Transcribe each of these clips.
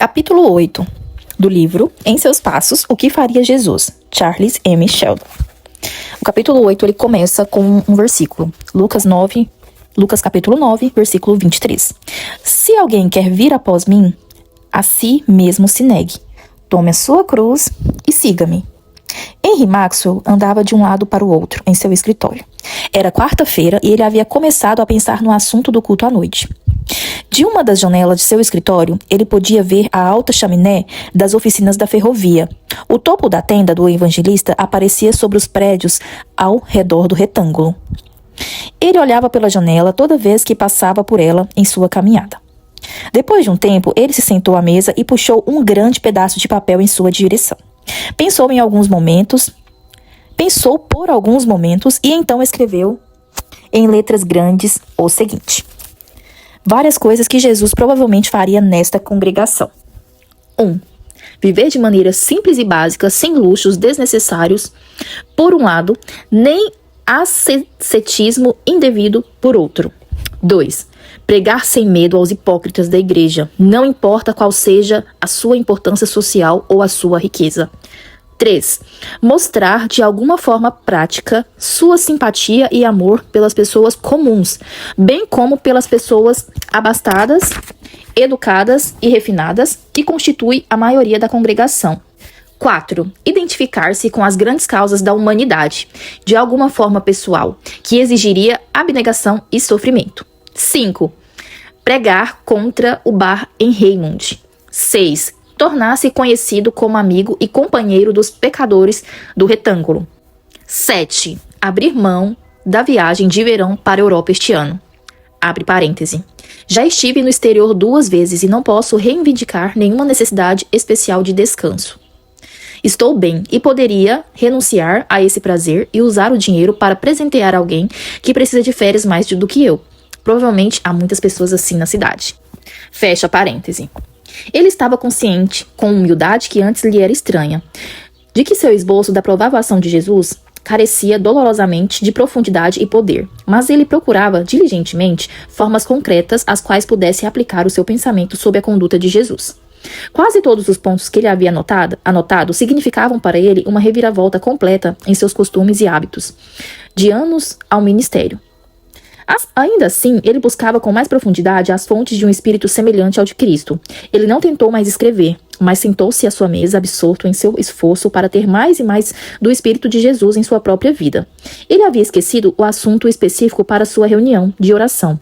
Capítulo 8 do livro Em Seus Passos, O que Faria Jesus, Charles M. Sheldon. O capítulo 8 ele começa com um versículo, Lucas capítulo 9, versículo 23. Se alguém quer vir após mim, a si mesmo se negue, tome a sua cruz e siga-me. Henry Maxwell andava de um lado para o outro em seu escritório. Era quarta-feira e ele havia começado a pensar no assunto do culto à noite. De uma das janelas de seu escritório, ele podia ver a alta chaminé das oficinas da ferrovia. O topo da tenda do evangelista aparecia sobre os prédios ao redor do retângulo. Ele olhava pela janela toda vez que passava por ela em sua caminhada. Depois de um tempo, ele se sentou à mesa e puxou um grande pedaço de papel em sua direção. Pensou por alguns momentos e então escreveu em letras grandes o seguinte: várias coisas que Jesus provavelmente faria nesta congregação. 1. Viver de maneira simples e básica, sem luxos desnecessários, por um lado, nem ascetismo indevido, por outro. 2. Pregar sem medo aos hipócritas da igreja, não importa qual seja a sua importância social ou a sua riqueza. 3. Mostrar de alguma forma prática sua simpatia e amor pelas pessoas comuns, bem como pelas pessoas abastadas, educadas e refinadas, que constituem a maioria da congregação. 4. Identificar-se com as grandes causas da humanidade, de alguma forma pessoal, que exigiria abnegação e sofrimento. 5. Pregar contra o bar em Raymond. 6. Tornar-se conhecido como amigo e companheiro dos pecadores do retângulo. 7. Abrir mão da viagem de verão para a Europa este ano. Abre parêntese. Já estive no exterior 2 vezes e não posso reivindicar nenhuma necessidade especial de descanso. Estou bem e poderia renunciar a esse prazer e usar o dinheiro para presentear alguém que precisa de férias mais do que eu. Provavelmente há muitas pessoas assim na cidade. Fecha parêntese. Ele estava consciente, com humildade que antes lhe era estranha, de que seu esboço da provável ação de Jesus carecia dolorosamente de profundidade e poder, mas ele procurava diligentemente formas concretas às quais pudesse aplicar o seu pensamento sobre a conduta de Jesus. Quase todos os pontos que ele havia anotado significavam para ele uma reviravolta completa em seus costumes e hábitos, de anos ao ministério. Ainda assim, ele buscava com mais profundidade as fontes de um espírito semelhante ao de Cristo. Ele não tentou mais escrever, mas sentou-se à sua mesa, absorto em seu esforço para ter mais e mais do espírito de Jesus em sua própria vida. Ele havia esquecido o assunto específico para sua reunião de oração,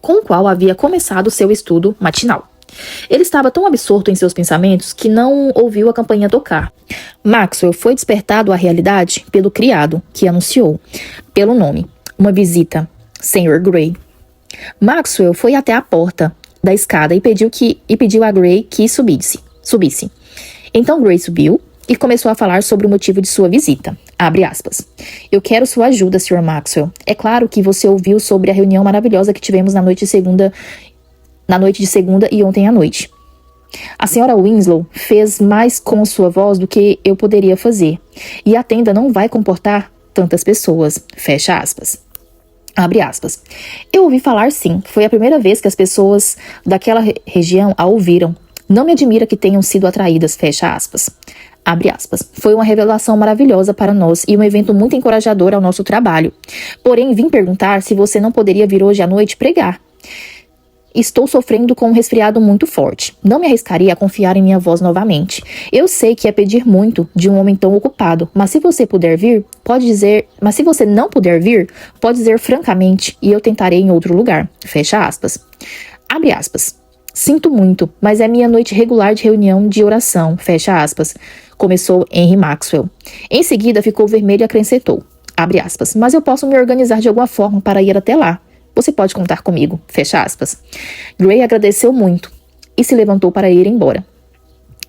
com o qual havia começado seu estudo matinal. Ele estava tão absorto em seus pensamentos que não ouviu a campainha tocar. Maxwell foi despertado à realidade pelo criado, que anunciou, pelo nome, uma visita. Sr. Gray. Maxwell foi até a porta da escada e pediu a Gray que subisse. Então Gray subiu e começou a falar sobre o motivo de sua visita. Abre aspas. Eu quero sua ajuda, Sr. Maxwell. É claro que você ouviu sobre a reunião maravilhosa que tivemos na noite de segunda e ontem à noite. A senhora Winslow fez mais com sua voz do que eu poderia fazer. E a tenda não vai comportar tantas pessoas. Fecha aspas. Abre aspas. Eu ouvi falar sim. Foi a primeira vez que as pessoas daquela região a ouviram. Não me admira que tenham sido atraídas. Fecha aspas. Abre aspas. Foi uma revelação maravilhosa para nós e um evento muito encorajador ao nosso trabalho. Porém, vim perguntar se você não poderia vir hoje à noite pregar. Estou sofrendo com um resfriado muito forte. Não me arriscaria a confiar em minha voz novamente. Eu sei que é pedir muito de um homem tão ocupado, mas se você não puder vir, pode dizer francamente e eu tentarei em outro lugar. Fecha aspas. Abre aspas. Sinto muito, mas é minha noite regular de reunião de oração. Fecha aspas. Começou Henry Maxwell. Em seguida ficou vermelho e acrescentou. Abre aspas. Mas eu posso me organizar de alguma forma para ir até lá. Você pode contar comigo. Fecha aspas. Gray agradeceu muito e se levantou para ir embora.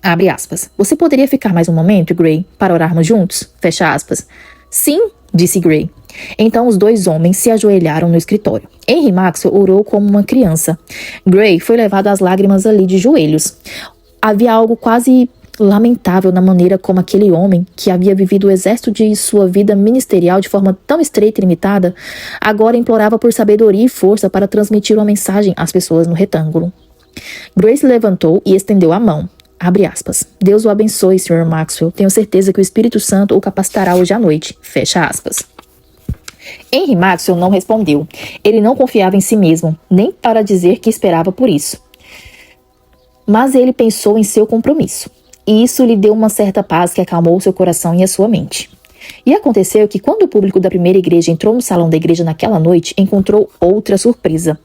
Abre aspas. Você poderia ficar mais um momento, Gray, para orarmos juntos? Fecha aspas. Sim, disse Gray. Então os 2 homens se ajoelharam no escritório. Henry Maxwell orou como uma criança. Gray foi levado às lágrimas ali de joelhos. Havia algo quase lamentável na maneira como aquele homem, que havia vivido o exército de sua vida ministerial de forma tão estreita e limitada, agora implorava por sabedoria e força para transmitir uma mensagem às pessoas no retângulo. Grace levantou e estendeu a mão. Abre aspas. Deus o abençoe, Sr. Maxwell. Tenho certeza que o Espírito Santo o capacitará hoje à noite. Fecha aspas. Henry Maxwell não respondeu. Ele não confiava em si mesmo, nem para dizer que esperava por isso. Mas ele pensou em seu compromisso. E isso lhe deu uma certa paz que acalmou seu coração e a sua mente. E aconteceu que quando o público da primeira igreja entrou no salão da igreja naquela noite, encontrou outra surpresa.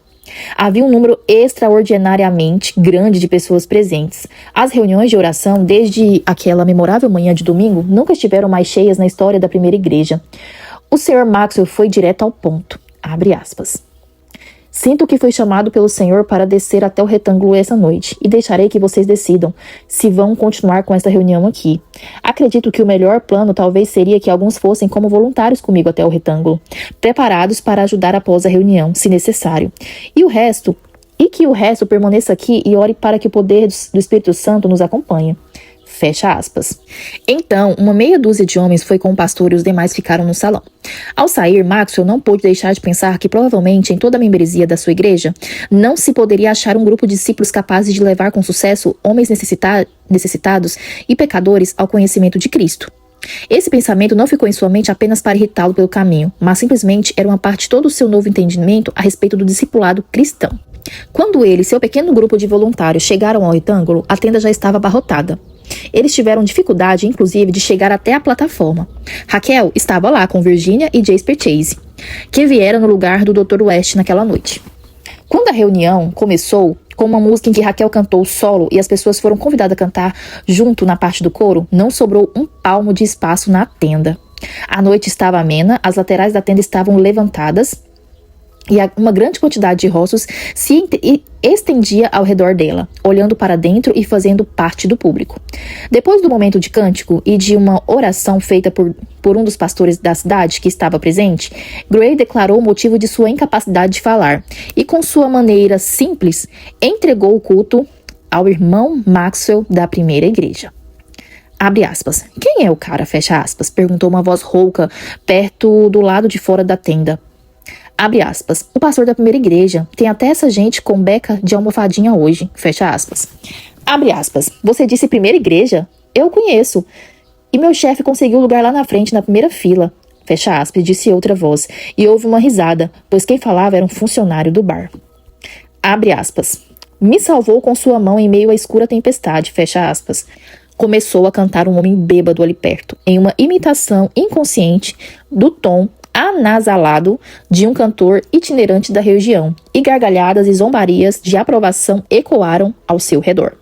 Havia um número extraordinariamente grande de pessoas presentes. As reuniões de oração, desde aquela memorável manhã de domingo, nunca estiveram mais cheias na história da primeira igreja. O Sr. Maxwell foi direto ao ponto. Abre aspas. Sinto que fui chamado pelo Senhor para descer até o retângulo essa noite, e deixarei que vocês decidam se vão continuar com esta reunião aqui. Acredito que o melhor plano talvez seria que alguns fossem como voluntários comigo até o retângulo, preparados para ajudar após a reunião, se necessário. E que o resto permaneça aqui e ore para que o poder do Espírito Santo nos acompanhe. Fecha aspas. Então, uma meia dúzia de homens foi com o pastor e os demais ficaram no salão. Ao sair, Maxwell não pôde deixar de pensar que provavelmente em toda a membresia da sua igreja não se poderia achar um grupo de discípulos capazes de levar com sucesso homens necessitados e pecadores ao conhecimento de Cristo. Esse pensamento não ficou em sua mente apenas para irritá-lo pelo caminho, mas simplesmente era uma parte de todo o seu novo entendimento a respeito do discipulado cristão. Quando ele e seu pequeno grupo de voluntários chegaram ao retângulo, a tenda já estava abarrotada. Eles tiveram dificuldade, inclusive, de chegar até a plataforma. Raquel estava lá com Virginia e Jasper Chase, que vieram no lugar do Dr. West naquela noite. Quando a reunião começou, com uma música em que Raquel cantou solo e as pessoas foram convidadas a cantar junto na parte do coro, não sobrou um palmo de espaço na tenda. A noite estava amena, as laterais da tenda estavam levantadas, e uma grande quantidade de rostos se estendia ao redor dela, olhando para dentro e fazendo parte do público. Depois do momento de cântico e de uma oração feita por um dos pastores da cidade que estava presente, Gray declarou o motivo de sua incapacidade de falar e, com sua maneira simples, entregou o culto ao irmão Maxwell da primeira igreja. Abre aspas. Quem é o cara? Fecha aspas. Perguntou uma voz rouca perto do lado de fora da tenda. Abre aspas. O pastor da primeira igreja. Tem até essa gente com beca de almofadinha hoje. Fecha aspas. Abre aspas. Você disse primeira igreja? Eu conheço. E meu chefe conseguiu lugar lá na frente, na primeira fila. Fecha aspas, disse outra voz. E houve uma risada, pois quem falava era um funcionário do bar. Abre aspas. Me salvou com sua mão em meio à escura tempestade. Fecha aspas. Começou a cantar um homem bêbado ali perto, em uma imitação inconsciente do tom anasalado de um cantor itinerante da região, e gargalhadas e zombarias de aprovação ecoaram ao seu redor.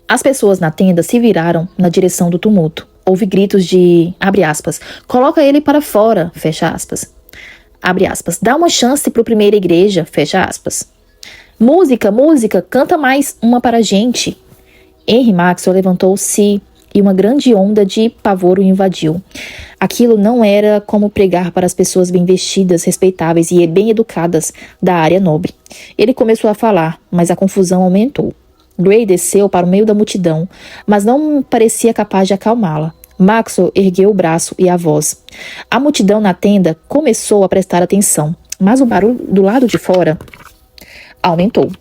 As pessoas na tenda se viraram na direção do tumulto. Houve gritos de, abre aspas, coloca ele para fora, fecha aspas. Abre aspas, dá uma chance pro primeira igreja, fecha aspas. Música, música, canta mais uma para a gente. Henry Maxwell levantou-se e uma grande onda de pavor o invadiu. Aquilo não era como pregar para as pessoas bem vestidas, respeitáveis e bem educadas da área nobre. Ele começou a falar, mas a confusão aumentou. Gray desceu para o meio da multidão, mas não parecia capaz de acalmá-la. Maxwell ergueu o braço e a voz. A multidão na tenda começou a prestar atenção, mas o barulho do lado de fora aumentou.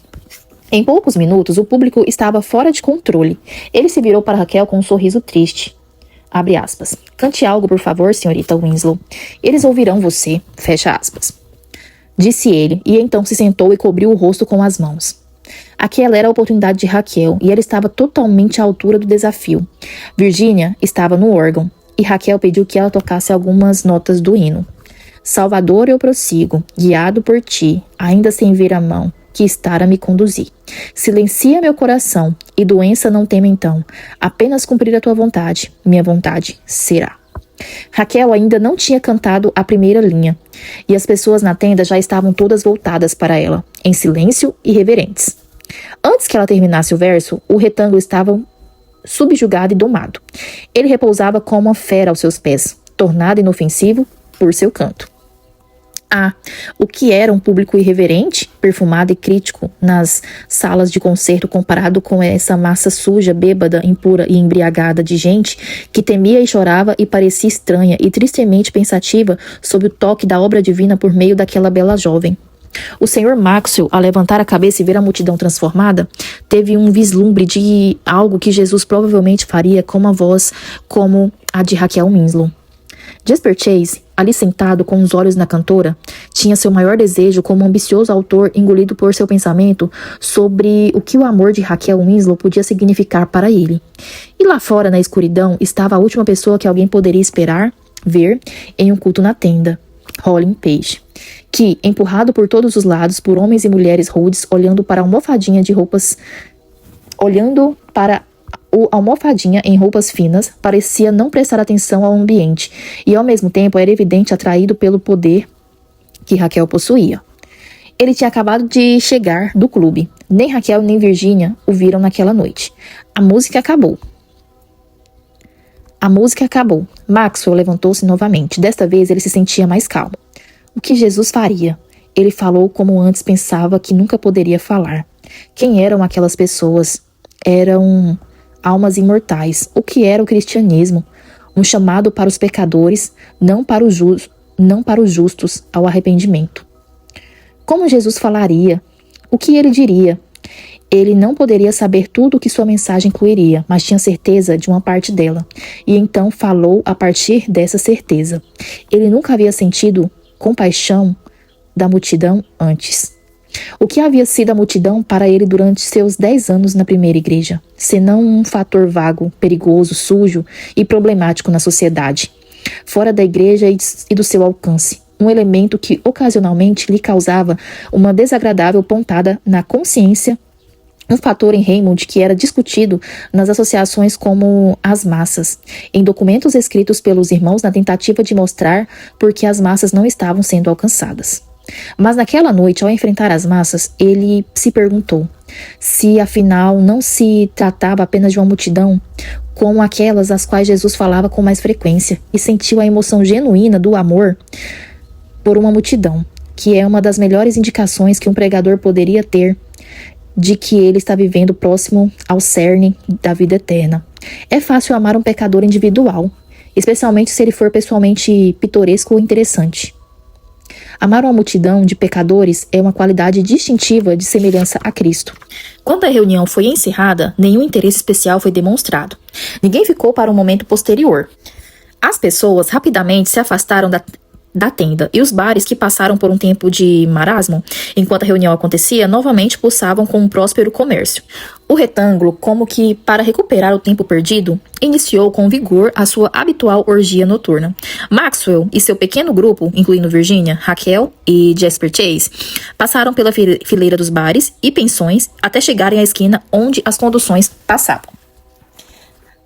Em poucos minutos, o público estava fora de controle. Ele se virou para Raquel com um sorriso triste. Abre aspas. Cante algo, por favor, senhorita Winslow. Eles ouvirão você. Fecha aspas. Disse ele, e então se sentou e cobriu o rosto com as mãos. Aquela era a oportunidade de Raquel, e ela estava totalmente à altura do desafio. Virginia estava no órgão, e Raquel pediu que ela tocasse algumas notas do hino. Salvador, eu prossigo, guiado por ti, ainda sem ver a mão que está a me conduzir. Silencia meu coração, e doença não teme então. Apenas cumprir a tua vontade, minha vontade será. Raquel ainda não tinha cantado a primeira linha, e as pessoas na tenda já estavam todas voltadas para ela, em silêncio e reverentes. Antes que ela terminasse o verso, o retângulo estava subjugado e domado. Ele repousava como uma fera aos seus pés, tornado inofensivo por seu canto. O que era um público irreverente, perfumado e crítico nas salas de concerto comparado com essa massa suja, bêbada, impura e embriagada de gente que temia e chorava e parecia estranha e tristemente pensativa sob o toque da obra divina por meio daquela bela jovem. O senhor Maxwell, ao levantar a cabeça e ver a multidão transformada, teve um vislumbre de algo que Jesus provavelmente faria com uma voz como a de Raquel Winslow. Jasper Chase, ali sentado com os olhos na cantora, tinha seu maior desejo como um ambicioso autor engolido por seu pensamento sobre o que o amor de Raquel Winslow podia significar para ele. E lá fora, na escuridão, estava a última pessoa que alguém poderia esperar ver em um culto na tenda, Rolling Page, que, empurrado por todos os lados por homens e mulheres rudes, olhando para a almofadinha em roupas finas, parecia não prestar atenção ao ambiente e, ao mesmo tempo, era evidente atraído pelo poder que Raquel possuía. Ele tinha acabado de chegar do clube. Nem Raquel nem Virginia o viram naquela noite. A música acabou. Maxwell levantou-se novamente. Desta vez, ele se sentia mais calmo. O que Jesus faria? Ele falou como antes pensava que nunca poderia falar. Quem eram aquelas pessoas? Eram almas imortais. O que era o cristianismo? Um chamado para os pecadores, não para os justos, ao arrependimento. Como Jesus falaria? O que ele diria? Ele não poderia saber tudo o que sua mensagem incluiria, mas tinha certeza de uma parte dela. E então falou a partir dessa certeza. Ele nunca havia sentido compaixão da multidão antes. O que havia sido a multidão para ele durante seus 10 anos na primeira igreja, senão um fator vago, perigoso, sujo e problemático na sociedade, fora da igreja e do seu alcance, um elemento que ocasionalmente lhe causava uma desagradável pontada na consciência, um fator em Raymond que era discutido nas associações como as massas, em documentos escritos pelos irmãos na tentativa de mostrar por que as massas não estavam sendo alcançadas. Mas naquela noite, ao enfrentar as massas, ele se perguntou se afinal não se tratava apenas de uma multidão como aquelas às quais Jesus falava com mais frequência, e sentiu a emoção genuína do amor por uma multidão, que é uma das melhores indicações que um pregador poderia ter de que ele está vivendo próximo ao cerne da vida eterna. É fácil amar um pecador individual, especialmente se ele for pessoalmente pitoresco ou interessante. Amar uma multidão de pecadores é uma qualidade distintiva de semelhança a Cristo. Quando a reunião foi encerrada, nenhum interesse especial foi demonstrado. Ninguém ficou para um momento posterior. As pessoas rapidamente se afastaram da tenda, e os bares que passaram por um tempo de marasmo, enquanto a reunião acontecia, novamente pulsavam com um próspero comércio. O retângulo, como que para recuperar o tempo perdido, iniciou com vigor a sua habitual orgia noturna. Maxwell e seu pequeno grupo, incluindo Virginia, Raquel e Jasper Chase, passaram pela fileira dos bares e pensões até chegarem à esquina onde as conduções passavam.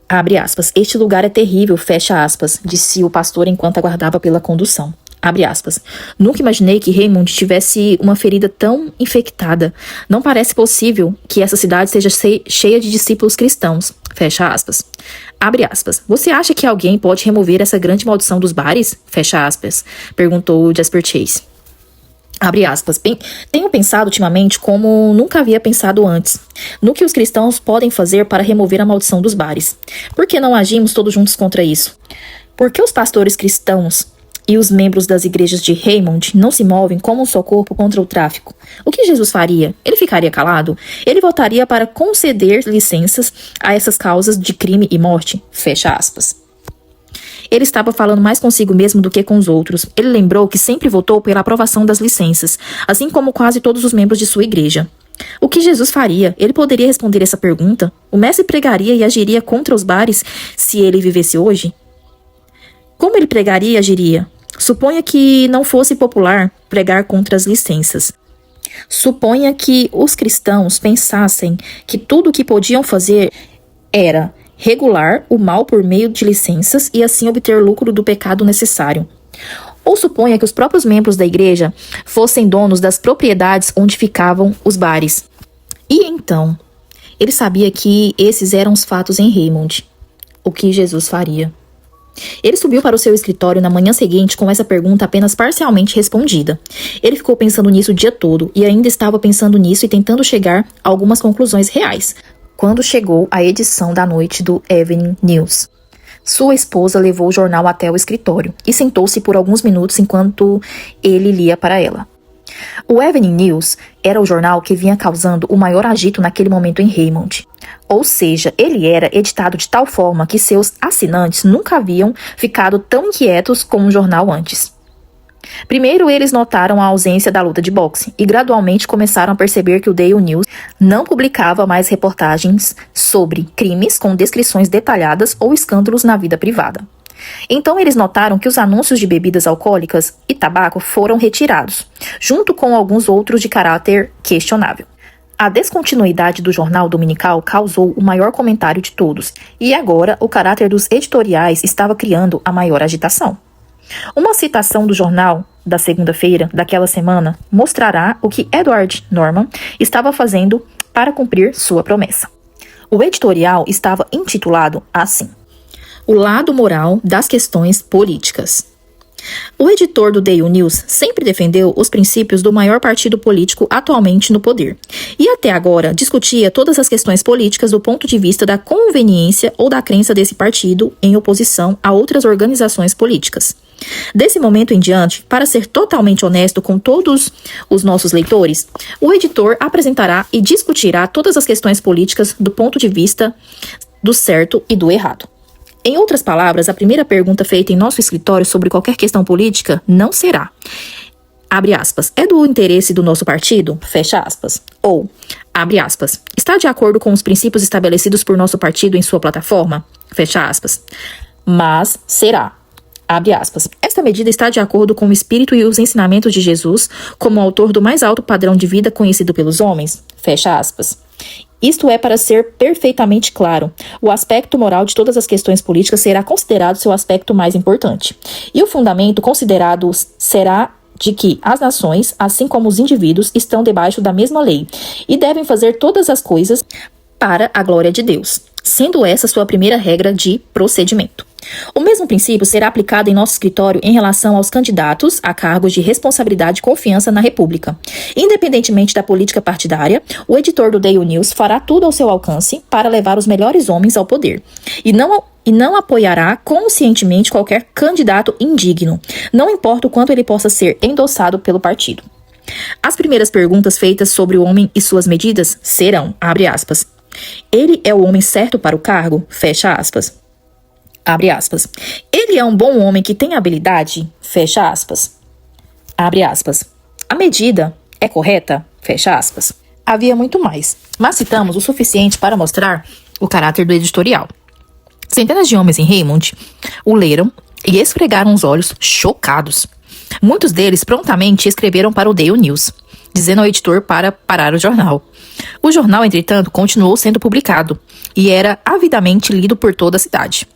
Abre aspas. Este lugar é terrível, fecha aspas, disse o pastor enquanto aguardava pela condução. Abre aspas. Nunca imaginei que Raymond tivesse uma ferida tão infectada. Não parece possível que essa cidade seja cheia de discípulos cristãos. Fecha aspas. Abre aspas. Você acha que alguém pode remover essa grande maldição dos bares? Fecha aspas. Perguntou Jasper Chase. Abre aspas. Tenho pensado ultimamente como nunca havia pensado antes, no que os cristãos podem fazer para remover a maldição dos bares. Por que não agimos todos juntos contra isso? Por que os pastores cristãos e os membros das igrejas de Raymond não se movem como um só corpo contra o tráfico? O que Jesus faria? Ele ficaria calado? Ele voltaria para conceder licenças a essas causas de crime e morte? Fecha aspas. Ele estava falando mais consigo mesmo do que com os outros. Ele lembrou que sempre votou pela aprovação das licenças, assim como quase todos os membros de sua igreja. O que Jesus faria? Ele poderia responder essa pergunta? O mestre pregaria e agiria contra os bares se ele vivesse hoje? Como ele pregaria e agiria? Suponha que não fosse popular pregar contra as licenças. Suponha que os cristãos pensassem que tudo o que podiam fazer era regular o mal por meio de licenças e assim obter lucro do pecado necessário. Ou suponha que os próprios membros da igreja fossem donos das propriedades onde ficavam os bares. E então, ele sabia que esses eram os fatos em Raymond. O que Jesus faria? Ele subiu para o seu escritório na manhã seguinte com essa pergunta apenas parcialmente respondida. Ele ficou pensando nisso o dia todo e ainda estava pensando nisso e tentando chegar a algumas conclusões reais, quando chegou a edição da noite do Evening News. Sua esposa levou o jornal até o escritório e sentou-se por alguns minutos enquanto ele lia para ela. O Evening News era o jornal que vinha causando o maior agito naquele momento em Raymond. Ou seja, ele era editado de tal forma que seus assinantes nunca haviam ficado tão inquietos com um jornal antes. Primeiro, eles notaram a ausência da luta de boxe e gradualmente começaram a perceber que o Daily News não publicava mais reportagens sobre crimes com descrições detalhadas ou escândalos na vida privada. Então eles notaram que os anúncios de bebidas alcoólicas e tabaco foram retirados, junto com alguns outros de caráter questionável. A descontinuidade do jornal dominical causou o maior comentário de todos, e agora o caráter dos editoriais estava criando a maior agitação. Uma citação do jornal da segunda-feira daquela semana mostrará o que Edward Norman estava fazendo para cumprir sua promessa. O editorial estava intitulado assim: O lado moral das questões políticas. O editor do Daily News sempre defendeu os princípios do maior partido político atualmente no poder, e até agora discutia todas as questões políticas do ponto de vista da conveniência ou da crença desse partido em oposição a outras organizações políticas. Desse momento em diante, para ser totalmente honesto com todos os nossos leitores, o editor apresentará e discutirá todas as questões políticas do ponto de vista do certo e do errado. Em outras palavras, a primeira pergunta feita em nosso escritório sobre qualquer questão política não será, abre aspas, é do interesse do nosso partido? Fecha aspas. Ou, abre aspas, está de acordo com os princípios estabelecidos por nosso partido em sua plataforma? Fecha aspas. Mas será, abre aspas, esta medida está de acordo com o espírito e os ensinamentos de Jesus como autor do mais alto padrão de vida conhecido pelos homens? Fecha aspas. Isto é para ser perfeitamente claro. O aspecto moral de todas as questões políticas será considerado seu aspecto mais importante. E o fundamento considerado será de que as nações, assim como os indivíduos, estão debaixo da mesma lei e devem fazer todas as coisas para a glória de Deus, sendo essa sua primeira regra de procedimento. O mesmo princípio será aplicado em nosso escritório em relação aos candidatos a cargos de responsabilidade e confiança na República. Independentemente da política partidária, o editor do Daily News fará tudo ao seu alcance para levar os melhores homens ao poder. E não apoiará conscientemente qualquer candidato indigno, não importa o quanto ele possa ser endossado pelo partido. As primeiras perguntas feitas sobre o homem e suas medidas serão, abre aspas, ele é o homem certo para o cargo? Fecha aspas. Abre aspas. Ele é um bom homem que tem habilidade? Fecha aspas. Abre aspas. A medida é correta? Fecha aspas. Havia muito mais, mas citamos o suficiente para mostrar o caráter do editorial. Centenas de homens em Raymond o leram e esfregaram os olhos chocados. Muitos deles prontamente escreveram para o Daily News, dizendo ao editor para parar o jornal. O jornal, entretanto, continuou sendo publicado e era avidamente lido por toda a cidade.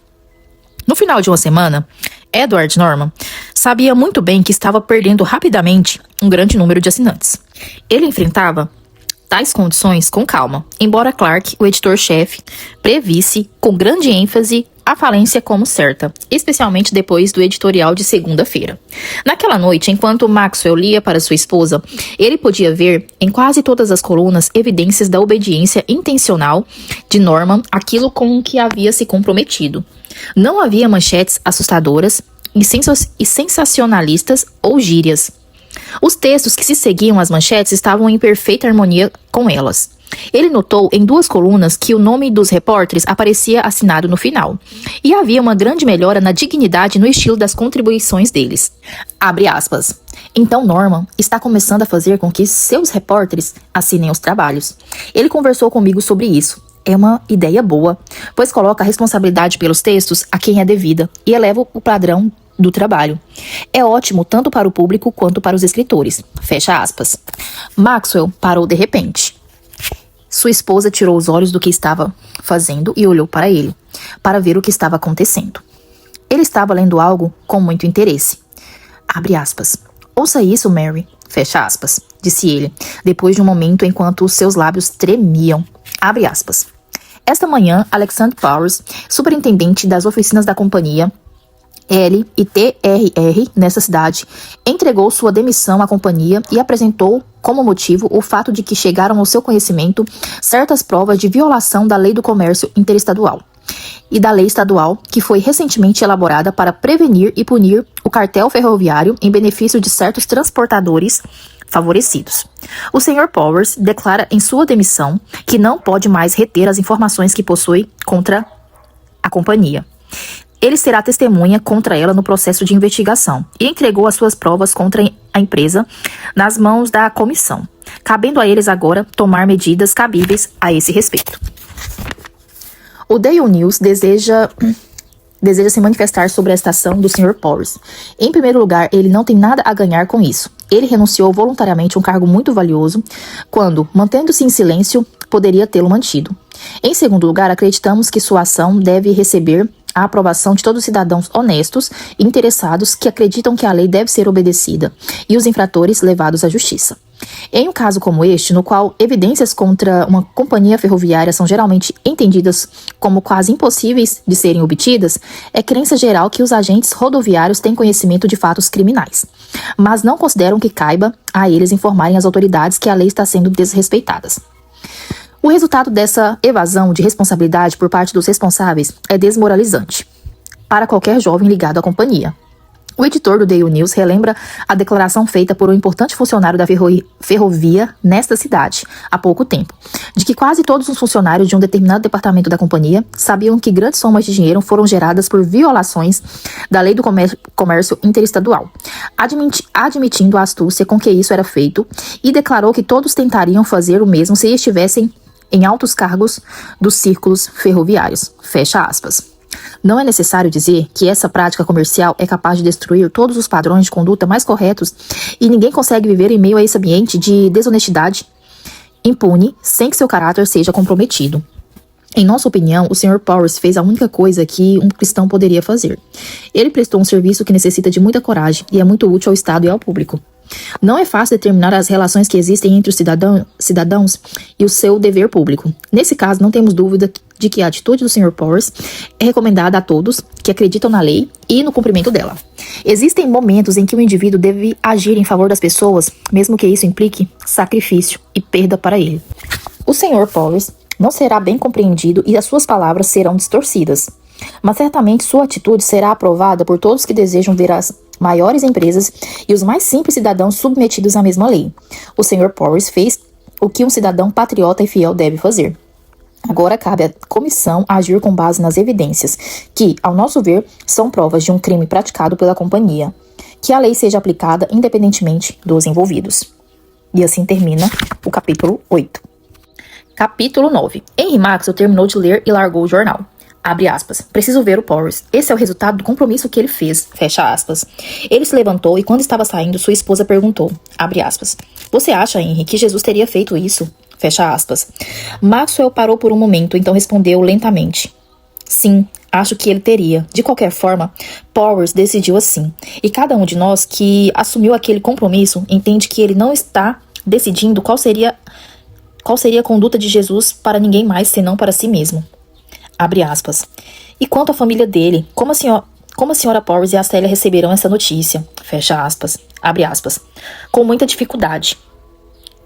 No final de uma semana, Edward Norman sabia muito bem que estava perdendo rapidamente um grande número de assinantes. Ele enfrentava tais condições com calma, embora Clark, o editor-chefe, previsse com grande ênfase a falência como certa, especialmente depois do editorial de segunda-feira. Naquela noite, enquanto Maxwell lia para sua esposa, ele podia ver em quase todas as colunas evidências da obediência intencional de Norman àquilo com que havia se comprometido. Não havia manchetes assustadoras e sensacionalistas ou gírias. Os textos que se seguiam às manchetes estavam em perfeita harmonia com elas. Ele notou em duas colunas que o nome dos repórteres aparecia assinado no final, e havia uma grande melhora na dignidade e no estilo das contribuições deles. Abre aspas. Então Norman está começando a fazer com que seus repórteres assinem os trabalhos. Ele conversou comigo sobre isso. É uma ideia boa, pois coloca a responsabilidade pelos textos a quem é devida e eleva o padrão do trabalho. É ótimo tanto para o público quanto para os escritores. Fecha aspas. Maxwell parou de repente. Sua esposa tirou os olhos do que estava fazendo e olhou para ele, para ver o que estava acontecendo. Ele estava lendo algo com muito interesse. Abre aspas. Ouça isso, Mary. Fecha aspas, disse ele, depois de um momento enquanto os seus lábios tremiam. Abre aspas. Esta manhã, Alexander Powers, superintendente das oficinas da companhia L e TRR nessa cidade, entregou sua demissão à companhia e apresentou como motivo o fato de que chegaram ao seu conhecimento certas provas de violação da Lei do Comércio Interestadual e da lei estadual que foi recentemente elaborada para prevenir e punir o cartel ferroviário em benefício de certos transportadores favorecidos. O Sr. Powers declara em sua demissão que não pode mais reter as informações que possui contra a companhia. Ele será testemunha contra ela no processo de investigação e entregou as suas provas contra a empresa nas mãos da comissão, cabendo a eles agora tomar medidas cabíveis a esse respeito. O Daily News deseja se manifestar sobre a estação do Sr. Powers. Em primeiro lugar, ele não tem nada a ganhar com isso. Ele renunciou voluntariamente a um cargo muito valioso, quando, mantendo-se em silêncio, poderia tê-lo mantido. Em segundo lugar, acreditamos que sua ação deve receber a aprovação de todos os cidadãos honestos e interessados que acreditam que a lei deve ser obedecida e os infratores levados à justiça. Em um caso como este, no qual evidências contra uma companhia ferroviária são geralmente entendidas como quase impossíveis de serem obtidas, é crença geral que os agentes rodoviários têm conhecimento de fatos criminais, mas não consideram que caiba a eles informarem as autoridades que a lei está sendo desrespeitada. O resultado dessa evasão de responsabilidade por parte dos responsáveis é desmoralizante para qualquer jovem ligado à companhia. O editor do Daily News relembra a declaração feita por um importante funcionário da ferrovia nesta cidade, há pouco tempo, de que quase todos os funcionários de um determinado departamento da companhia sabiam que grandes somas de dinheiro foram geradas por violações da lei do comércio interestadual, admitindo a astúcia com que isso era feito, e declarou que todos tentariam fazer o mesmo se estivessem em altos cargos dos círculos ferroviários. Fecha aspas. Não é necessário dizer que essa prática comercial é capaz de destruir todos os padrões de conduta mais corretos e ninguém consegue viver em meio a esse ambiente de desonestidade impune sem que seu caráter seja comprometido. Em nossa opinião, o Sr. Powers fez a única coisa que um cristão poderia fazer. Ele prestou um serviço que necessita de muita coragem e é muito útil ao Estado e ao público. Não é fácil determinar as relações que existem entre os cidadãos e o seu dever público. Nesse caso, não temos dúvida de que a atitude do Sr. Powers é recomendada a todos que acreditam na lei e no cumprimento dela. Existem momentos em que o indivíduo deve agir em favor das pessoas, mesmo que isso implique sacrifício e perda para ele. O Sr. Powers não será bem compreendido e as suas palavras serão distorcidas. Mas certamente sua atitude será aprovada por todos que desejam ver as maiores empresas e os mais simples cidadãos submetidos à mesma lei. O Sr. Powers fez o que um cidadão patriota e fiel deve fazer. Agora cabe à comissão agir com base nas evidências, que, ao nosso ver, são provas de um crime praticado pela companhia. Que a lei seja aplicada independentemente dos envolvidos. E assim termina o capítulo 8. Capítulo 9. Henry Maxwell terminou de ler e largou o jornal. Abre aspas. Preciso ver o Powers. Esse é o resultado do compromisso que ele fez. Fecha aspas. Ele se levantou e quando estava saindo, sua esposa perguntou. Abre aspas. Você acha, Henry, que Jesus teria feito isso? Fecha aspas. Maxwell parou por um momento, então respondeu lentamente. Sim, acho que ele teria. De qualquer forma, Powers decidiu assim. E cada um de nós que assumiu aquele compromisso entende que ele não está decidindo qual seria a conduta de Jesus para ninguém mais senão para si mesmo. Abre aspas. E quanto à família dele, como a senhora Powers e a Célia receberão essa notícia? Fecha aspas. Abre aspas. Com muita dificuldade.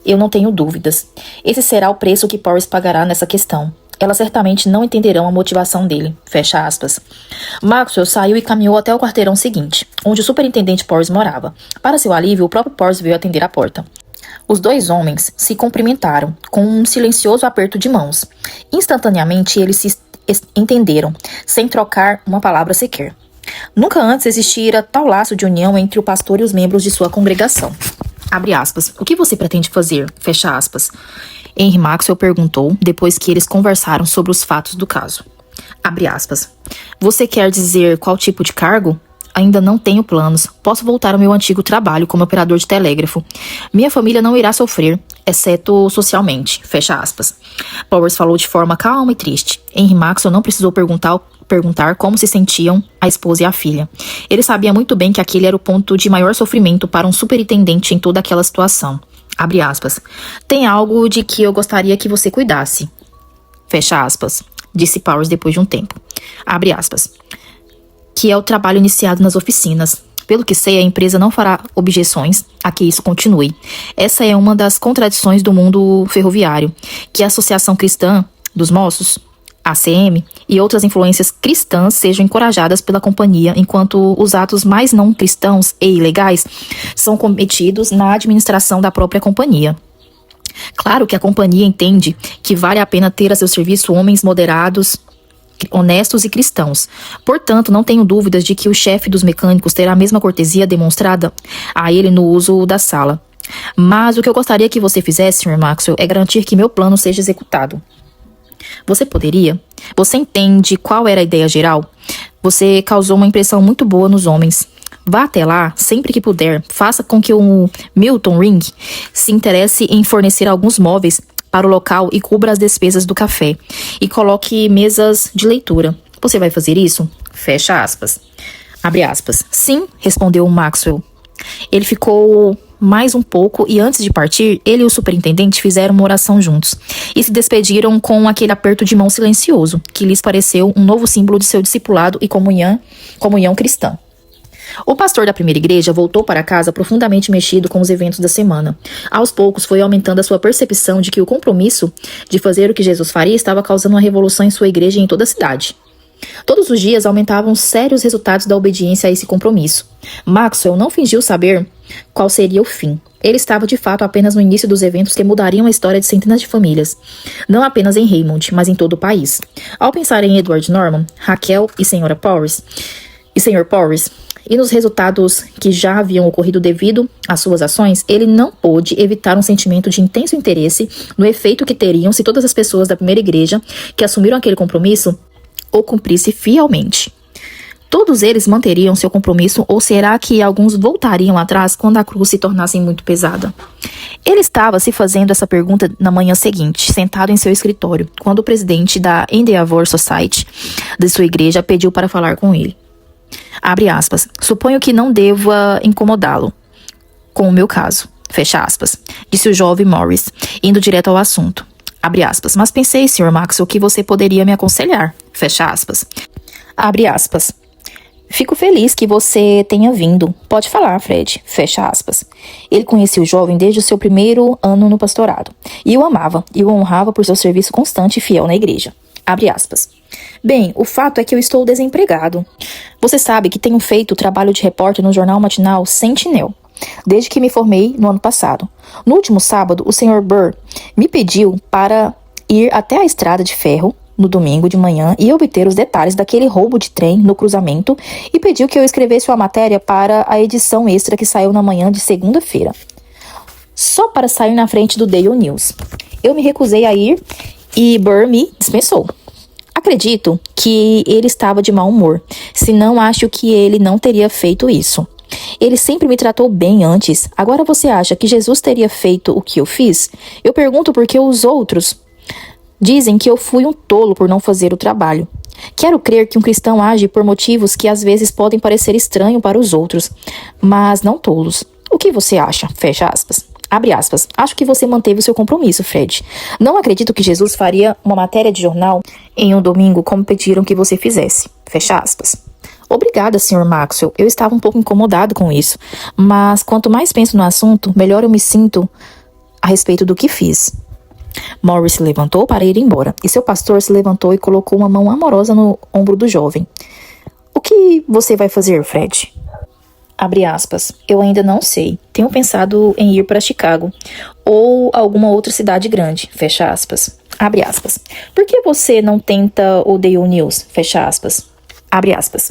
Eu não tenho dúvidas. Esse será o preço que Powers pagará nessa questão. Elas certamente não entenderão a motivação dele. Fecha aspas. Maxwell saiu e caminhou até o quarteirão seguinte, onde o superintendente Powers morava. Para seu alívio, o próprio Powers veio atender a porta. Os dois homens se cumprimentaram, com um silencioso aperto de mãos. Instantaneamente, eles se entenderam, sem trocar uma palavra sequer. Nunca antes existira tal laço de união entre o pastor e os membros de sua congregação. Abre aspas. O que você pretende fazer? Fecha aspas. Henry Maxwell perguntou, depois que eles conversaram sobre os fatos do caso. Abre aspas. Você quer dizer qual tipo de cargo? Ainda não tenho planos. Posso voltar ao meu antigo trabalho como operador de telégrafo. Minha família não irá sofrer, exceto socialmente. Fecha aspas. Powers falou de forma calma e triste. Henry Maxwell não precisou perguntar como se sentiam a esposa e a filha. Ele sabia muito bem que aquele era o ponto de maior sofrimento para um superintendente em toda aquela situação. Abre aspas. Tem algo de que eu gostaria que você cuidasse. Fecha aspas. Disse Powers depois de um tempo. Abre aspas. Que é o trabalho iniciado nas oficinas. Pelo que sei, a empresa não fará objeções a que isso continue. Essa é uma das contradições do mundo ferroviário, que a Associação Cristã dos Moços, ACM e outras influências cristãs sejam encorajadas pela companhia, enquanto os atos mais não cristãos e ilegais são cometidos na administração da própria companhia. Claro que a companhia entende que vale a pena ter a seu serviço homens moderados, honestos e cristãos. Portanto, não tenho dúvidas de que o chefe dos mecânicos terá a mesma cortesia demonstrada a ele no uso da sala. Mas o que eu gostaria que você fizesse, Sr. Maxwell, é garantir que meu plano seja executado. Você poderia? Você entende qual era a ideia geral? Você causou uma impressão muito boa nos homens. Vá até lá, sempre que puder. Faça com que o Milton Ring se interesse em fornecer alguns móveis para o local e cubra as despesas do café. E coloque mesas de leitura. Você vai fazer isso? Fecha aspas. Abre aspas. Sim, respondeu o Maxwell. Ele ficou mais um pouco e antes de partir, ele e o superintendente fizeram uma oração juntos e se despediram com aquele aperto de mão silencioso que lhes pareceu um novo símbolo de seu discipulado e comunhão cristã. O pastor da primeira igreja voltou para casa profundamente mexido com os eventos da semana. Aos poucos foi aumentando a sua percepção de que o compromisso de fazer o que Jesus faria estava causando uma revolução em sua igreja e em toda a cidade. Todos os dias aumentavam sérios resultados da obediência a esse compromisso. Maxwell não fingiu saber qual seria o fim. Ele estava de fato apenas no início dos eventos que mudariam a história de centenas de famílias, não apenas em Raymond, mas em todo o país. Ao pensar em Edward Norman, Raquel e Sr. Porres, e nos resultados que já haviam ocorrido devido às suas ações, ele não pôde evitar um sentimento de intenso interesse no efeito que teriam se todas as pessoas da primeira igreja que assumiram aquele compromisso o cumprisse fielmente. Todos eles manteriam seu compromisso ou será que alguns voltariam atrás quando a cruz se tornasse muito pesada? Ele estava se fazendo essa pergunta na manhã seguinte, sentado em seu escritório, quando o presidente da Endeavor Society de sua igreja pediu para falar com ele. Abre aspas. Suponho que não deva incomodá-lo com o meu caso. Fecha aspas. Disse o jovem Morris, indo direto ao assunto. Abre aspas. Mas pensei, Sr. Maxwell, que você poderia me aconselhar. Fecha aspas. Abre aspas. Fico feliz que você tenha vindo. Pode falar, Fred. Fecha aspas. Ele conhecia o jovem desde o seu primeiro ano no pastorado. E o amava, e o honrava por seu serviço constante e fiel na igreja. Abre aspas. Bem, o fato é que eu estou desempregado. Você sabe que tenho feito trabalho de repórter no jornal matinal Sentinel, desde que me formei no ano passado. No último sábado, o Sr. Burr me pediu para ir até a estrada de ferro no domingo de manhã e obter os detalhes daquele roubo de trem no cruzamento e pediu que eu escrevesse uma matéria para a edição extra que saiu na manhã de segunda-feira, só para sair na frente do Daily News. Eu me recusei a ir e Burr me dispensou. Acredito que ele estava de mau humor, senão acho que ele não teria feito isso. Ele sempre me tratou bem antes. Agora você acha que Jesus teria feito o que eu fiz? Eu pergunto porque os outros dizem que eu fui um tolo por não fazer o trabalho. Quero crer que um cristão age por motivos que às vezes podem parecer estranhos para os outros, mas não tolos. O que você acha? Fecha aspas. Abre aspas. Acho que você manteve o seu compromisso, Fred. Não acredito que Jesus faria uma matéria de jornal em um domingo como pediram que você fizesse. Fecha aspas. Obrigada, Sr. Maxwell. Eu estava um pouco incomodado com isso, mas quanto mais penso no assunto, melhor eu me sinto a respeito do que fiz. Morris se levantou para ir embora, e seu pastor se levantou e colocou uma mão amorosa no ombro do jovem. O que você vai fazer, Fred? Abre aspas. Eu ainda não sei. Tenho pensado em ir para Chicago ou alguma outra cidade grande. Fecha aspas. Abre aspas. Por que você não tenta o Daily News? Fecha aspas. Abre aspas.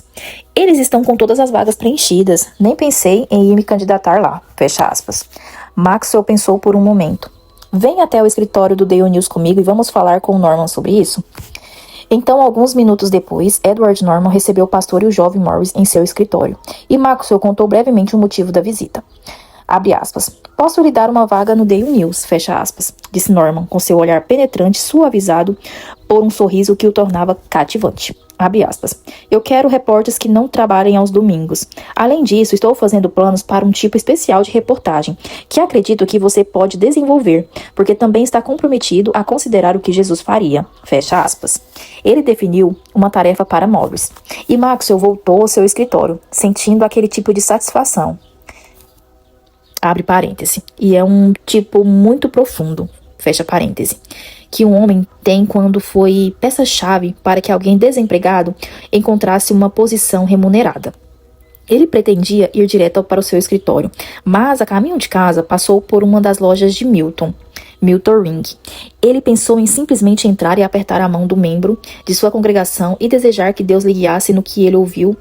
Eles estão com todas as vagas preenchidas. Nem pensei em ir me candidatar lá. Fecha aspas. Maxwell pensou por um momento. Vem até o escritório do Daily News comigo e vamos falar com o Norman sobre isso? Então, alguns minutos depois, Edward Norman recebeu o pastor e o jovem Morris em seu escritório, e Maxwell contou brevemente o motivo da visita. Abre aspas. Posso lhe dar uma vaga no Daily News, fecha aspas, disse Norman, com seu olhar penetrante suavizado por um sorriso que o tornava cativante. Abre aspas. Eu quero repórteres que não trabalhem aos domingos. Além disso, estou fazendo planos para um tipo especial de reportagem, que acredito que você pode desenvolver, porque também está comprometido a considerar o que Jesus faria. Fecha aspas. Ele definiu uma tarefa para Morris, e Maxwell voltou ao seu escritório, sentindo aquele tipo de satisfação. Abre parêntese. E é um tipo muito profundo. fecha parêntese, que um homem tem quando foi peça-chave para que alguém desempregado encontrasse uma posição remunerada. Ele pretendia ir direto para o seu escritório, mas a caminho de casa passou por uma das lojas de Milton Ring. Ele pensou em simplesmente entrar e apertar a mão do membro de sua congregação e desejar que Deus lhe guiasse no que ele ouviu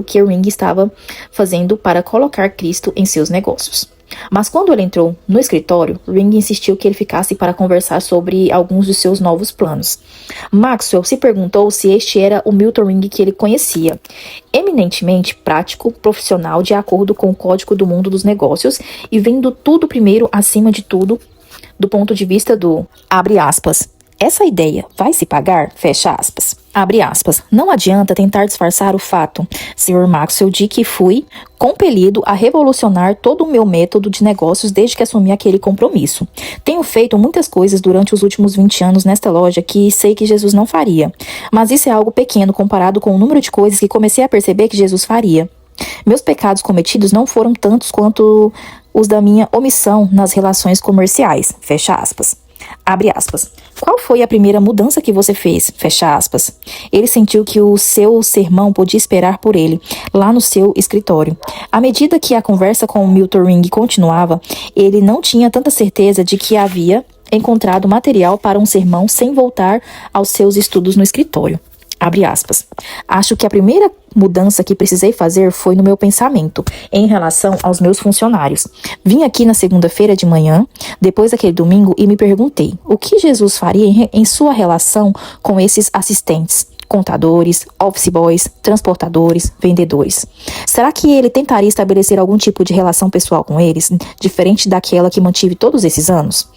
que Ring estava fazendo para colocar Cristo em seus negócios. Mas quando ele entrou no escritório, Ring insistiu que ele ficasse para conversar sobre alguns de seus novos planos. Maxwell se perguntou se este era o Milton Ring que ele conhecia. Eminentemente prático, profissional, de acordo com o código do mundo dos negócios e vendo tudo primeiro acima de tudo do ponto de vista do, abre aspas, essa ideia vai se pagar? Fecha aspas. Abre aspas. Não adianta tentar disfarçar o fato, Sr. Maxwell, de que fui compelido a revolucionar todo o meu método de negócios desde que assumi aquele compromisso. Tenho feito muitas coisas durante os últimos 20 anos nesta loja que sei que Jesus não faria. Mas isso é algo pequeno comparado com o número de coisas que comecei a perceber que Jesus faria. Meus pecados cometidos não foram tantos quanto os da minha omissão nas relações comerciais. Fecha aspas. Abre aspas. Qual foi a primeira mudança que você fez? Fecha aspas. Ele sentiu que o seu sermão podia esperar por ele, lá no seu escritório. À medida que a conversa com o Milton Ring continuava, ele não tinha tanta certeza de que havia encontrado material para um sermão sem voltar aos seus estudos no escritório. Abre aspas. Acho que a primeira mudança que precisei fazer foi no meu pensamento em relação aos meus funcionários. Vim aqui na segunda-feira de manhã, depois daquele domingo, e me perguntei o que Jesus faria em sua relação com esses assistentes, contadores, office boys, transportadores, vendedores. Será que ele tentaria estabelecer algum tipo de relação pessoal com eles, diferente daquela que mantive todos esses anos?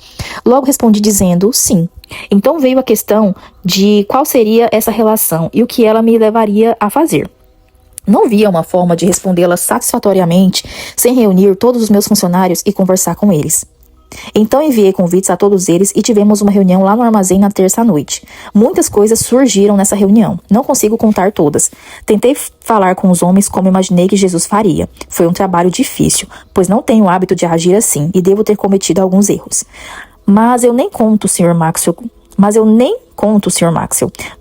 Logo respondi dizendo sim. Então veio a questão de qual seria essa relação e o que ela me levaria a fazer. Não via uma forma de respondê-la satisfatoriamente sem reunir todos os meus funcionários e conversar com eles. Então enviei convites a todos eles e tivemos uma reunião lá no armazém na terça-noite. Muitas coisas surgiram nessa reunião. Não consigo contar todas. Tentei falar com os homens como imaginei que Jesus faria. Foi um trabalho difícil, pois não tenho o hábito de agir assim e devo ter cometido alguns erros. Mas eu nem conto, Sr. Maxwell.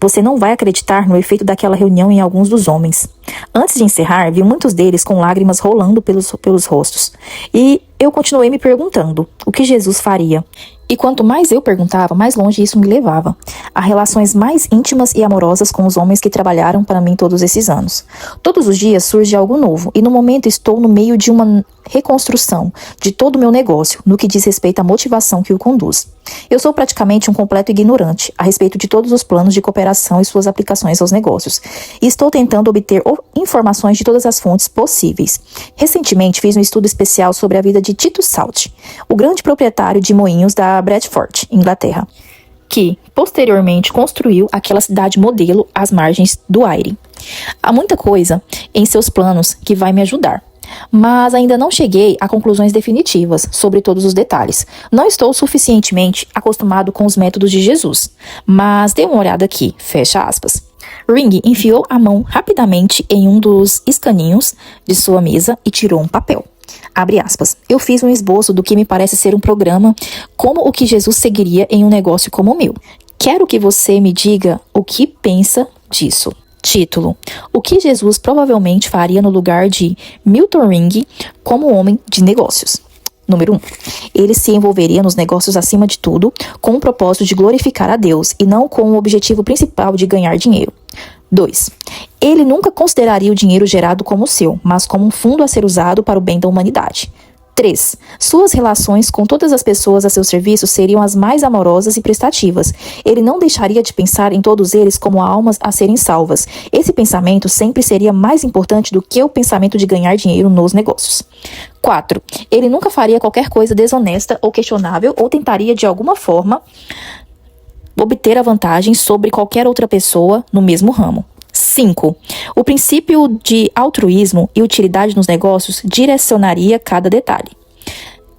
Você não vai acreditar no efeito daquela reunião em alguns dos homens. Antes de encerrar, vi muitos deles com lágrimas rolando pelos rostos. E eu continuei me perguntando o que Jesus faria. E quanto mais eu perguntava, mais longe isso me levava. A relações mais íntimas e amorosas com os homens que trabalharam para mim todos esses anos. Todos os dias surge algo novo, e no momento estou no meio de uma reconstrução de todo o meu negócio, no que diz respeito à motivação que o conduz. Eu sou praticamente um completo ignorante a respeito de todos os planos de cooperação e suas aplicações aos negócios, e estou tentando obter informações de todas as fontes possíveis. Recentemente fiz um estudo especial sobre a vida de Tito Salt, o grande proprietário de moinhos da Bradford, Inglaterra, que posteriormente construiu aquela cidade modelo às margens do Erie. Há muita coisa em seus planos que vai me ajudar, mas ainda não cheguei a conclusões definitivas sobre todos os detalhes. Não estou suficientemente acostumado com os métodos de Jesus, mas dê uma olhada aqui, fecha aspas. Ring enfiou a mão rapidamente em um dos escaninhos de sua mesa e tirou um papel. Abre aspas. Eu fiz um esboço do que me parece ser um programa como o que Jesus seguiria em um negócio como o meu. Quero que você me diga o que pensa disso. Título: O que Jesus provavelmente faria no lugar de Milton Ring como homem de negócios. Número 1. Ele se envolveria nos negócios acima de tudo com o propósito de glorificar a Deus e não com o objetivo principal de ganhar dinheiro. 2. Ele nunca consideraria o dinheiro gerado como seu, mas como um fundo a ser usado para o bem da humanidade. 3. Suas relações com todas as pessoas a seu serviço seriam as mais amorosas e prestativas. Ele não deixaria de pensar em todos eles como almas a serem salvas. Esse pensamento sempre seria mais importante do que o pensamento de ganhar dinheiro nos negócios. 4. Ele nunca faria qualquer coisa desonesta ou questionável ou tentaria de alguma forma obter a vantagem sobre qualquer outra pessoa no mesmo ramo. 5. O princípio de altruísmo e utilidade nos negócios direcionaria cada detalhe.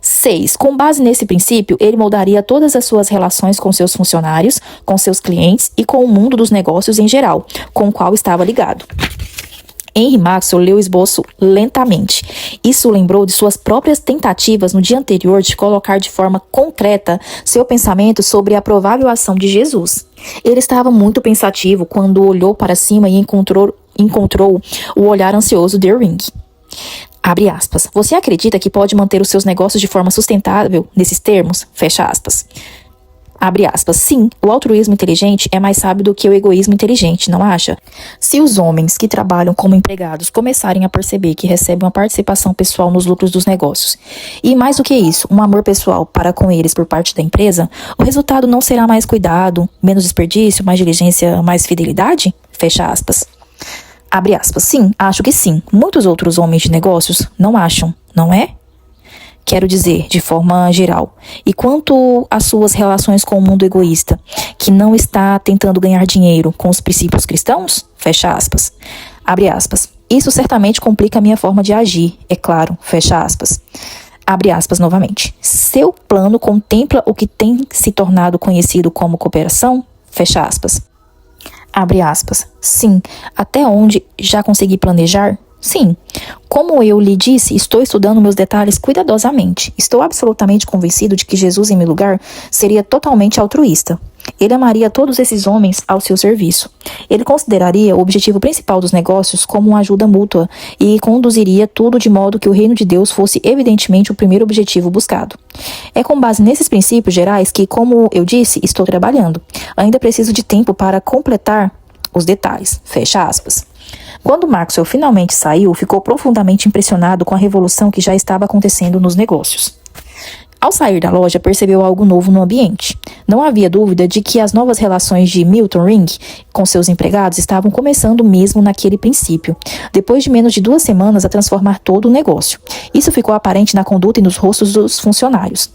6. Com base nesse princípio, ele moldaria todas as suas relações com seus funcionários, com seus clientes e com o mundo dos negócios em geral, com o qual estava ligado. Henry Maxwell leu o esboço lentamente. Isso lembrou de suas próprias tentativas no dia anterior de colocar de forma concreta seu pensamento sobre a provável ação de Jesus. Ele estava muito pensativo quando olhou para cima e encontrou o olhar ansioso de Ring. Abre aspas. Você acredita que pode manter os seus negócios de forma sustentável nesses termos? Fecha aspas. Abre aspas. Sim, o altruísmo inteligente é mais sábio do que o egoísmo inteligente, não acha? Se os homens que trabalham como empregados começarem a perceber que recebem uma participação pessoal nos lucros dos negócios, e mais do que isso, um amor pessoal para com eles por parte da empresa, o resultado não será mais cuidado, menos desperdício, mais diligência, mais fidelidade? Fecha aspas. Abre aspas. Sim, acho que sim. Muitos outros homens de negócios não acham, não é? Quero dizer, de forma geral. E quanto às suas relações com o mundo egoísta, que não está tentando ganhar dinheiro com os princípios cristãos? Fecha aspas. Abre aspas. Isso certamente complica a minha forma de agir, é claro. Fecha aspas. Abre aspas novamente. Seu plano contempla o que tem se tornado conhecido como cooperação? Fecha aspas. Abre aspas. Sim. Até onde já consegui planejar? Sim. Como eu lhe disse, estou estudando meus detalhes cuidadosamente. Estou absolutamente convencido de que Jesus, em meu lugar, seria totalmente altruísta. Ele amaria todos esses homens ao seu serviço. Ele consideraria o objetivo principal dos negócios como uma ajuda mútua e conduziria tudo de modo que o reino de Deus fosse evidentemente o primeiro objetivo buscado. É com base nesses princípios gerais que, como eu disse, estou trabalhando. Ainda preciso de tempo para completar os detalhes. Fecha aspas. Quando Maxwell finalmente saiu, ficou profundamente impressionado com a revolução que já estava acontecendo nos negócios. Ao sair da loja, percebeu algo novo no ambiente. Não havia dúvida de que as novas relações de Milton Ring com seus empregados estavam começando mesmo naquele princípio, depois de menos de 2 semanas a transformar todo o negócio. Isso ficou aparente na conduta e nos rostos dos funcionários.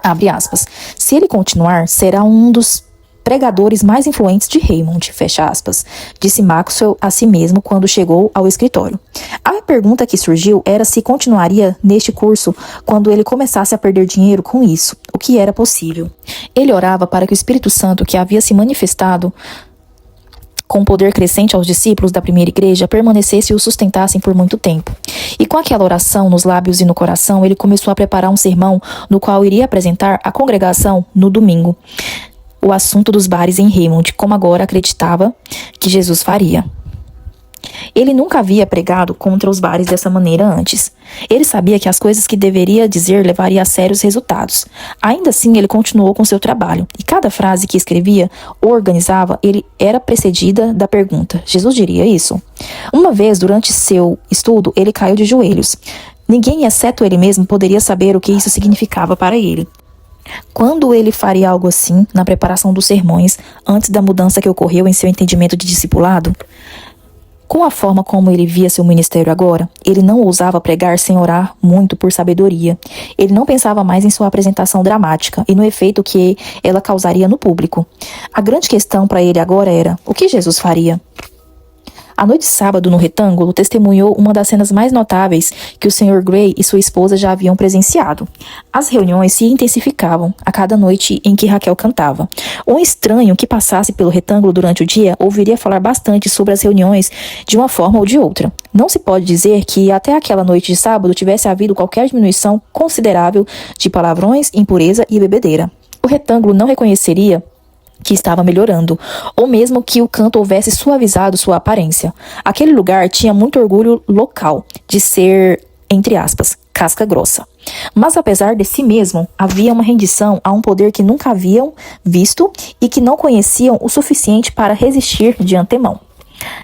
Abre aspas. Se ele continuar, será um dos pregadores mais influentes de Raymond, fecha aspas, disse Maxwell a si mesmo quando chegou ao escritório. A pergunta que surgiu era se continuaria neste curso quando ele começasse a perder dinheiro com isso, o que era possível. Ele orava para que o Espírito Santo, que havia se manifestado com poder crescente aos discípulos da primeira igreja, permanecesse e o sustentassem por muito tempo. E com aquela oração nos lábios e no coração, ele começou a preparar um sermão no qual iria apresentar à congregação no domingo o assunto dos bares em Raymond, como agora acreditava que Jesus faria. Ele nunca havia pregado contra os bares dessa maneira antes. Ele sabia que as coisas que deveria dizer levaria a sérios resultados. Ainda assim, ele continuou com seu trabalho, e cada frase que escrevia ou organizava, ele era precedida da pergunta: Jesus diria isso? Uma vez, durante seu estudo, ele caiu de joelhos. Ninguém, exceto ele mesmo, poderia saber o que isso significava para ele. Quando ele faria algo assim, na preparação dos sermões, antes da mudança que ocorreu em seu entendimento de discipulado? Com a forma como ele via seu ministério agora, ele não ousava pregar sem orar muito por sabedoria. Ele não pensava mais em sua apresentação dramática e no efeito que ela causaria no público. A grande questão para ele agora era: o que Jesus faria? A noite de sábado, no retângulo, testemunhou uma das cenas mais notáveis que o Sr. Gray e sua esposa já haviam presenciado. As reuniões se intensificavam a cada noite em que Raquel cantava. Um estranho que passasse pelo retângulo durante o dia ouviria falar bastante sobre as reuniões de uma forma ou de outra. Não se pode dizer que até aquela noite de sábado tivesse havido qualquer diminuição considerável de palavrões, impureza e bebedeira. O retângulo não reconheceria que estava melhorando, ou mesmo que o canto houvesse suavizado sua aparência. Aquele lugar tinha muito orgulho local de ser, entre aspas, casca grossa. Mas apesar de si mesmo, havia uma rendição a um poder que nunca haviam visto e que não conheciam o suficiente para resistir de antemão.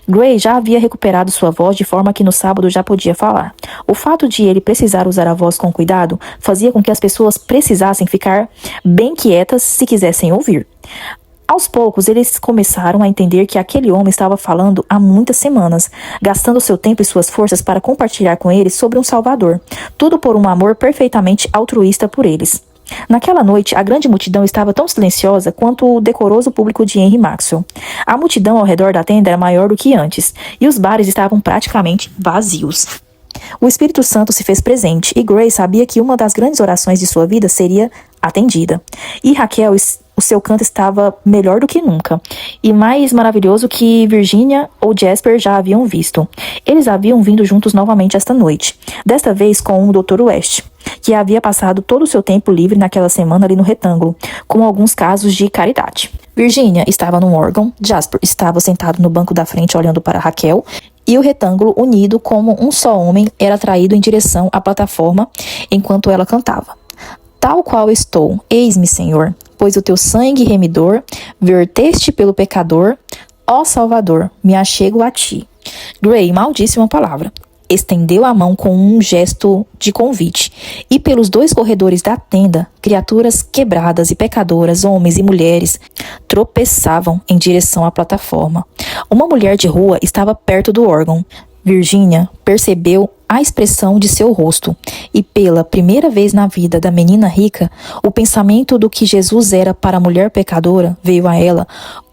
Gray já havia recuperado sua voz de forma que no sábado já podia falar. O fato de ele precisar usar a voz com cuidado fazia com que as pessoas precisassem ficar bem quietas se quisessem ouvir. Aos poucos, eles começaram a entender que aquele homem estava falando há muitas semanas, gastando seu tempo e suas forças para compartilhar com eles sobre um Salvador, tudo por um amor perfeitamente altruísta por eles. Naquela noite, a grande multidão estava tão silenciosa quanto o decoroso público de Henry Maxwell. A multidão ao redor da tenda era maior do que antes, e os bares estavam praticamente vazios. O Espírito Santo se fez presente, e Gray sabia que uma das grandes orações de sua vida seria atendida. E Raquel o seu canto estava melhor do que nunca, e mais maravilhoso que Virginia ou Jasper já haviam visto. Eles haviam vindo juntos novamente esta noite, desta vez com o Dr. West, que havia passado todo o seu tempo livre naquela semana ali no retângulo, com alguns casos de caridade. Virginia estava no órgão, Jasper estava sentado no banco da frente olhando para Raquel, e o retângulo, unido como um só homem, era traído em direção à plataforma enquanto ela cantava. Tal qual estou, eis-me, Senhor, pois o teu sangue remidor verteste pelo pecador, ó Salvador, me achego a ti. Gray mal disse uma palavra. Estendeu a mão com um gesto de convite, e pelos 2 corredores da tenda, criaturas quebradas e pecadoras, homens e mulheres, tropeçavam em direção à plataforma. Uma mulher de rua estava perto do órgão. Virginia percebeu a expressão de seu rosto, e pela primeira vez na vida da menina rica, o pensamento do que Jesus era para a mulher pecadora veio a ela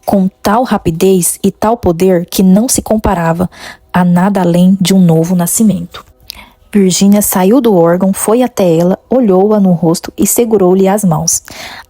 com tal rapidez e tal poder que não se comparava a nada além de um novo nascimento. Virginia saiu do órgão, foi até ela, olhou-a no rosto e segurou-lhe as mãos.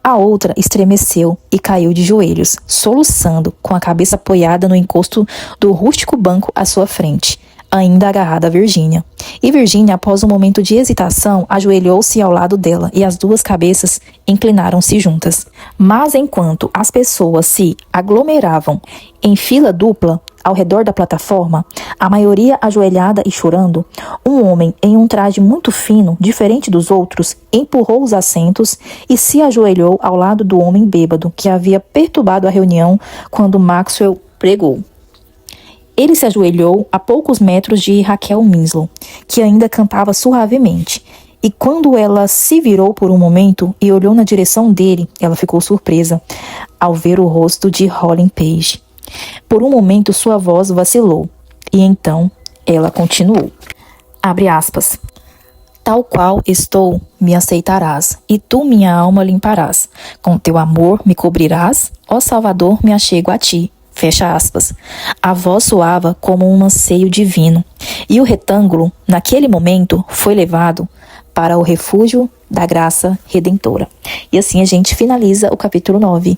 A outra estremeceu e caiu de joelhos, soluçando, com a cabeça apoiada no encosto do rústico banco à sua frente, ainda agarrada a Virginia. E Virginia, após um momento de hesitação, ajoelhou-se ao lado dela e as 2 cabeças inclinaram-se juntas. Mas enquanto as pessoas se aglomeravam em fila dupla ao redor da plataforma, a maioria ajoelhada e chorando, um homem em um traje muito fino, diferente dos outros, empurrou os assentos e se ajoelhou ao lado do homem bêbado que havia perturbado a reunião quando Maxwell pregou. Ele se ajoelhou a poucos metros de Raquel Winslow, que ainda cantava suavemente, e quando ela se virou por um momento e olhou na direção dele, ela ficou surpresa ao ver o rosto de Holly Page. Por um momento sua voz vacilou, e então ela continuou. Abre aspas. Tal qual estou, me aceitarás, e tu minha alma limparás. Com teu amor me cobrirás, ó Salvador, me achego a ti. Fecha aspas. A voz soava como um anseio divino, e o retângulo, naquele momento, foi levado para o refúgio da graça redentora. E assim a gente finaliza o capítulo 9.